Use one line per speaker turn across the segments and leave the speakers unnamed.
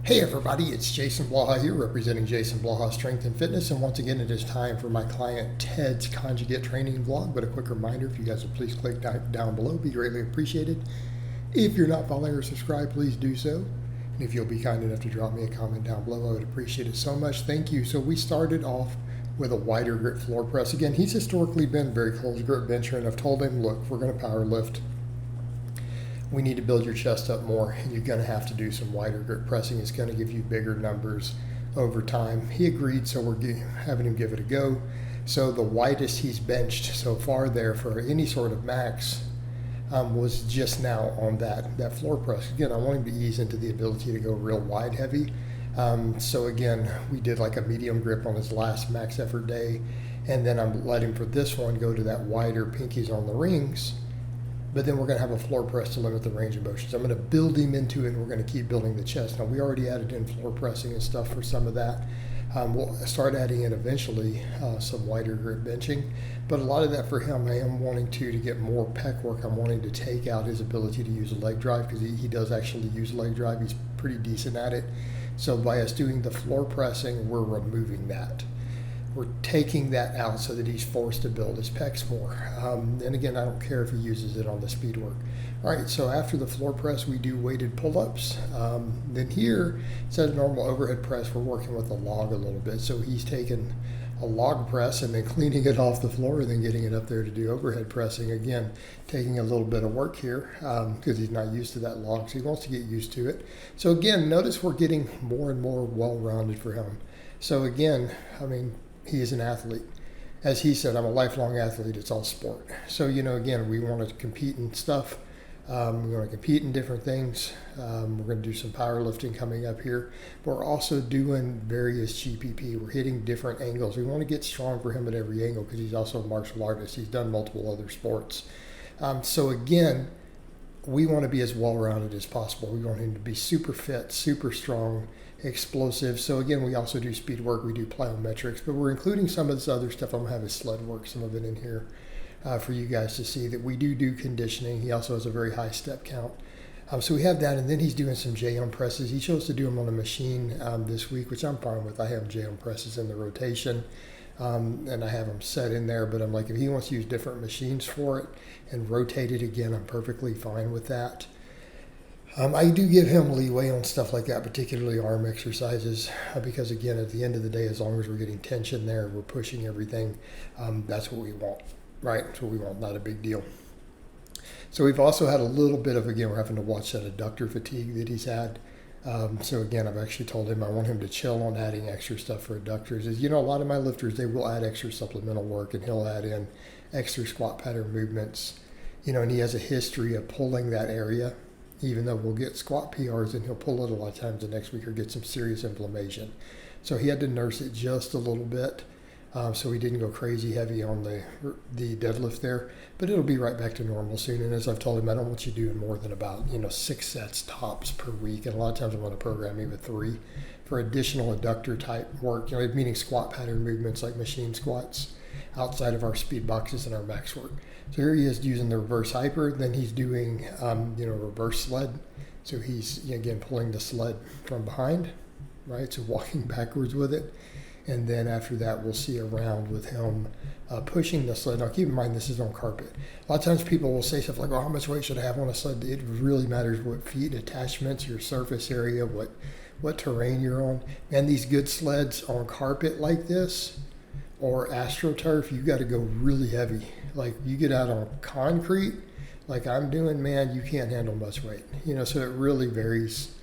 Hey everybody, it's Jason Blaha here representing Jason Blaha Strength and Fitness, and once again it is time for my client Ted's Conjugate training vlog. But a quick reminder, if you guys would please click down below, be greatly appreciated. If you're not following or subscribed, please do so. And if you'll be kind enough to drop me a comment down below, I would appreciate it so much. Thank you. So we started off with a wider grip floor press. Again, he's historically been a very close grip bencher, and I've told him, look, if we're going to power lift, we need to build your chest up more, and you're going to have to do some wider grip pressing. It's going to give you bigger numbers over time. He agreed, so we're having him give it a go. So the widest he's benched so far there for any sort of max was just now on that floor press. Again, I want him to ease into the ability to go real wide heavy. So again, we did like a medium grip on his last max effort day, and then I'm letting for this one go to that wider pinkies on the rings. But then we're going to have a floor press to limit the range of motion. So I'm going to build him into it, and we're going to keep building the chest. Now, we already added in floor pressing and stuff for some of that. We'll start adding in eventually some wider grip benching. But a lot of that for him, I am wanting to get more pec work. I'm wanting to take out his ability to use a leg drive, because he does actually use leg drive. He's pretty decent at it. So by us doing the floor pressing, we're removing that. We're taking that out so that he's forced to build his pecs more. And again, I don't care if he uses it on the speed work. All right, so after the floor press, we do weighted pull-ups. Then here, instead of normal overhead press, we're working with a log a little bit. So he's taking a log press and then cleaning it off the floor and then getting it up there to do overhead pressing. Again, taking a little bit of work here because he's not used to that log, so he wants to get used to it. So again, notice we're getting more and more well-rounded for him. So again, I mean, he is an athlete. As he said, I'm a lifelong athlete. It's all sport. So, again, we want to compete in stuff. We want to compete in different things. We're going to do some powerlifting coming up here. But we're also doing various GPP. We're hitting different angles. We want to get strong for him at every angle because he's also a martial artist. He's done multiple other sports. So, again, we want to be as well-rounded as possible. We want him to be super fit, super strong, explosive. So again, we also do speed work, we do plyometrics, but we're including some of this other stuff. I'm gonna have his sled work, some of it in here for you guys to see that we do conditioning. He also has a very high step count. So we have that, and then he's doing some J-arm presses. He chose to do them on a machine this week, which I'm fine with. I have J-arm presses in the rotation, and I have them set in there, but I'm like, if he wants to use different machines for it and rotate it again, I'm perfectly fine with that. I do give him leeway on stuff like that, particularly arm exercises, because again, at the end of the day, as long as we're getting tension there, we're pushing everything, that's what we want, right? That's what we want, not a big deal. So we've also had a little bit of, again, we're having to watch that adductor fatigue that he's had. So again, I've actually told him I want him to chill on adding extra stuff for adductors. As a lot of my lifters, they will add extra supplemental work, and he'll add in extra squat pattern movements, and he has a history of pulling that area. Even though we'll get squat PRs and he'll pull it a lot of times the next week or get some serious inflammation. So he had to nurse it just a little bit. So he didn't go crazy heavy on the deadlift there, but it'll be right back to normal soon. And as I've told him, I don't want you doing more than about 6 sets tops per week. And a lot of times I'm going to program you with 3 for additional adductor type work, meaning squat pattern movements like machine squats outside of our speed boxes and our max work. So here he is using the reverse hyper. Then he's doing, reverse sled. So he's, again, pulling the sled from behind, right? So walking backwards with it. And then after that, we'll see a round with him pushing the sled. Now, keep in mind, this is on carpet. A lot of times people will say stuff like, how much weight should I have on a sled? It really matters what feet attachments, your surface area, what terrain you're on. And these good sleds on carpet like this, or AstroTurf, you got to go really heavy. Like you get out on concrete, like I'm doing, man, you can't handle much weight. So it really varies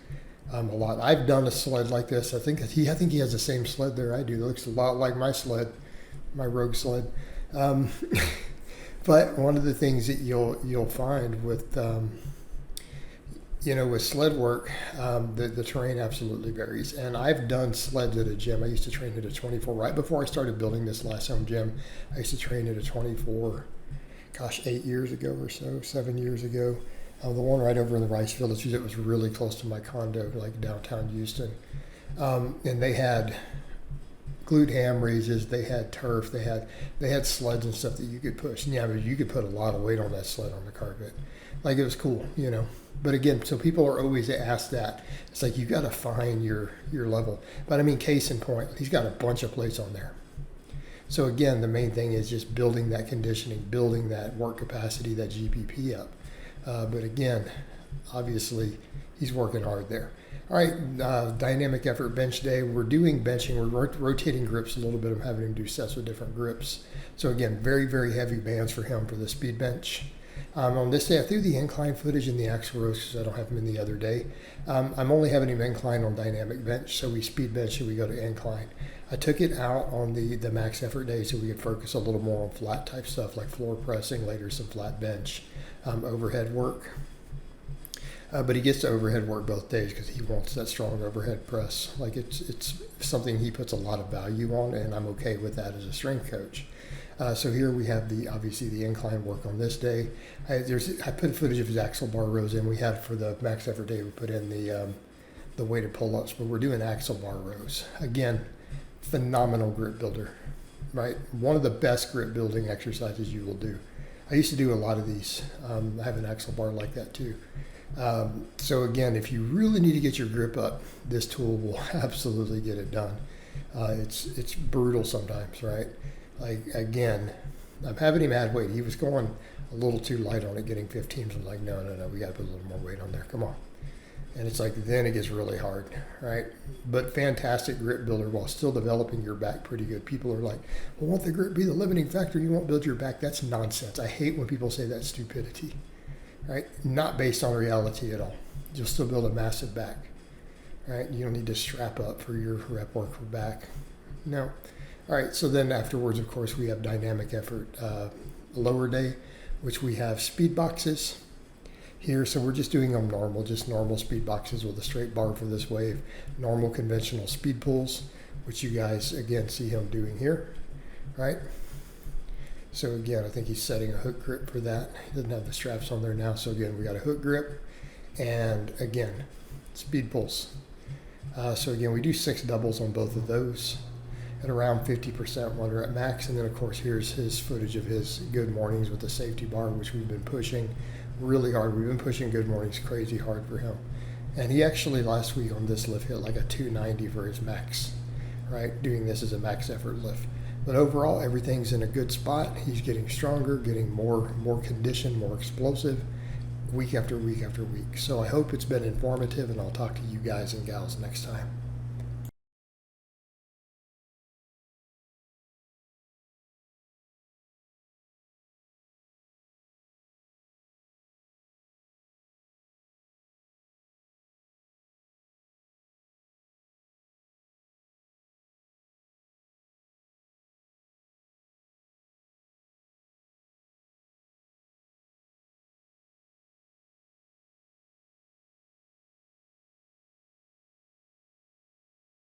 a lot. I've done a sled like this. I think he has the same sled there I do. It looks a lot like my sled, my Rogue sled. But one of the things that you'll find with with sled work, the terrain absolutely varies. And I've done sleds at a gym. I used to train at a 24. Right before I started building this last home gym, I used to train at a 24, 8 years ago or so, 7 years ago. The one right over in the Rice Village, it was really close to my condo, like downtown Houston. And they had glute ham raises, they had turf, they had sleds and stuff that you could push. And yeah, but you could put a lot of weight on that sled on the carpet. Like it was cool, But again, so people are always asked that. It's like you got to find your level. But I mean, case in point, he's got a bunch of plates on there. So again, the main thing is just building that conditioning, building that work capacity, that GPP up. But again, obviously, he's working hard there. All right, dynamic effort bench day. We're doing benching. We're rotating grips a little bit. I'm having him do sets with different grips. So again, very, very heavy bands for him for the speed bench. On this day, I threw the incline footage in the axle rows because I don't have him in the other day. I'm only having him incline on dynamic bench, so we speed bench and we go to incline. I took it out on the max effort day so we could focus a little more on flat type stuff like floor pressing, later some flat bench, overhead work. But he gets to overhead work both days because he wants that strong overhead press. Like it's something he puts a lot of value on, and I'm okay with that as a strength coach. So here we have obviously the incline work on this day. I put footage of his axle bar rows in. We had for the max effort day, we put in the weighted pull-ups, but we're doing axle bar rows. Again, phenomenal grip builder, right? One of the best grip building exercises you will do. I used to do a lot of these. I have an axle bar like that too. So again, if you really need to get your grip up, this tool will absolutely get it done. It's brutal sometimes, right? Like again, I'm having him add weight. He was going a little too light on it, getting 15s. I'm like, no, we got to put a little more weight on there. Come on. And it's like, then it gets really hard, right? But fantastic grip builder while still developing your back pretty good. People are like, well, won't the grip be the limiting factor? You won't build your back. That's nonsense. I hate when people say that's stupidity, right? Not based on reality at all. You'll still build a massive back, right? You don't need to strap up for your rep work for back. No. All right, so then afterwards, of course, we have dynamic effort lower day, which we have speed boxes here. So we're just doing them normal, just normal speed boxes with a straight bar for this wave, normal conventional speed pulls, which you guys, again, see him doing here, right? So again, I think he's setting a hook grip for that. He doesn't have the straps on there now. So again, we got a hook grip and again, speed pulls. So again, we do 6 doubles on both of those at around 50% when we're at max. And then of course, here's his footage of his good mornings with the safety bar, which we've been pushing really hard. We've been pushing good mornings crazy hard for him. And he actually last week on this lift hit like a 290 for his max, right? Doing this as a max effort lift. But overall, everything's in a good spot. He's getting stronger, getting more conditioned, more explosive week after week after week. So I hope it's been informative, and I'll talk to you guys and gals next time.